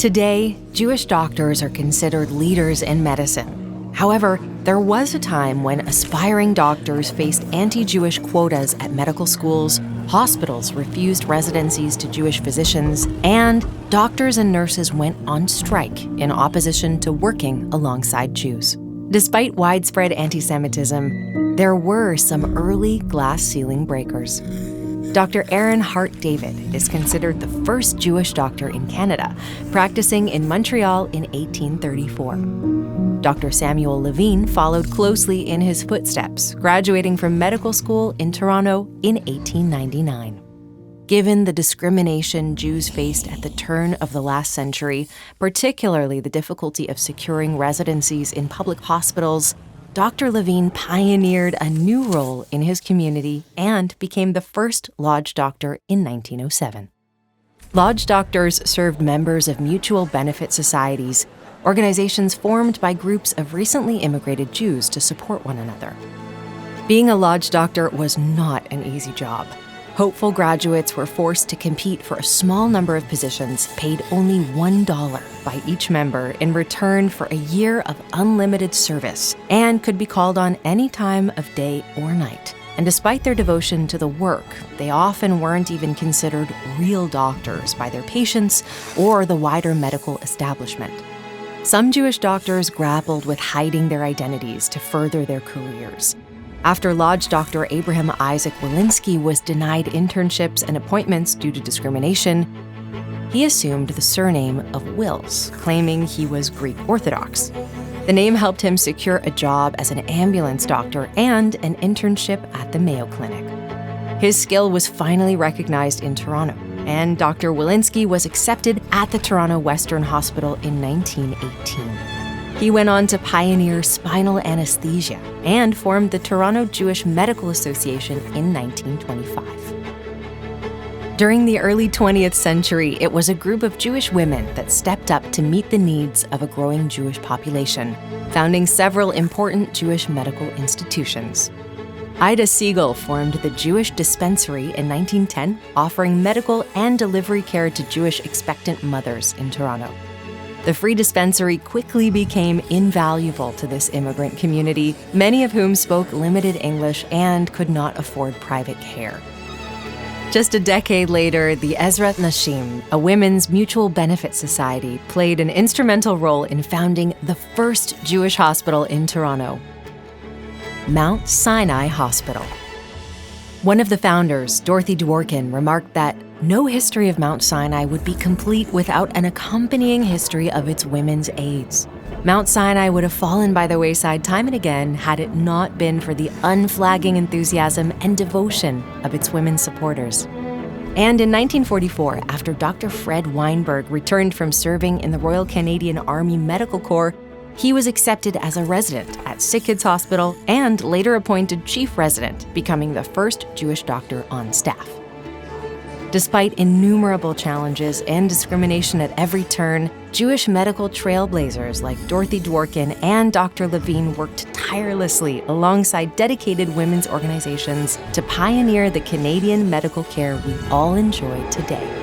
Today, Jewish doctors are considered leaders in medicine. However, there was a time when aspiring doctors faced anti-Jewish quotas at medical schools, hospitals refused residencies to Jewish physicians, and doctors and nurses went on strike in opposition to working alongside Jews. Despite widespread anti-Semitism, there were some early glass ceiling breakers. Dr. Aaron Hart David is considered the first Jewish doctor in Canada, practicing in Montreal in 1834. Dr. Samuel Levine followed closely in his footsteps, graduating from medical school in Toronto in 1899. Given the discrimination Jews faced at the turn of the last century, particularly the difficulty of securing residencies in public hospitals, Dr. Levine pioneered a new role in his community and became the first lodge doctor in 1907. Lodge doctors served members of mutual benefit societies, organizations formed by groups of recently immigrated Jews to support one another. Being a lodge doctor was not an easy job. Hopeful graduates were forced to compete for a small number of positions, paid only $1 by each member in return for a year of unlimited service, and could be called on any time of day or night. And despite their devotion to the work, they often weren't even considered real doctors by their patients or the wider medical establishment. Some Jewish doctors grappled with hiding their identities to further their careers. After Lodge Dr. Abraham Isaac Wilinski was denied internships and appointments due to discrimination, he assumed the surname of Wills, claiming he was Greek Orthodox. The name helped him secure a job as an ambulance doctor and an internship at the Mayo Clinic. His skill was finally recognized in Toronto, and Dr. Wilinski was accepted at the Toronto Western Hospital in 1918. He went on to pioneer spinal anesthesia and formed the Toronto Jewish Medical Association in 1925. During the early 20th century, it was a group of Jewish women that stepped up to meet the needs of a growing Jewish population, founding several important Jewish medical institutions. Ida Siegel formed the Jewish Dispensary in 1910, offering medical and delivery care to Jewish expectant mothers in Toronto. The free dispensary quickly became invaluable to this immigrant community, many of whom spoke limited English and could not afford private care. Just a decade later, the Ezrat Nashim, a women's mutual benefit society, played an instrumental role in founding the first Jewish hospital in Toronto, Mount Sinai Hospital. One of the founders, Dorothy Dworkin, remarked that no history of Mount Sinai would be complete without an accompanying history of its women's aids. Mount Sinai would have fallen by the wayside time and again had it not been for the unflagging enthusiasm and devotion of its women supporters. And in 1944, after Dr. Fred Weinberg returned from serving in the Royal Canadian Army Medical Corps, he was accepted as a resident at Sick Kids Hospital and later appointed chief resident, becoming the first Jewish doctor on staff. Despite innumerable challenges and discrimination at every turn, Jewish medical trailblazers like Dorothy Dworkin and Dr. Levine worked tirelessly alongside dedicated women's organizations to pioneer the Canadian medical care we all enjoy today.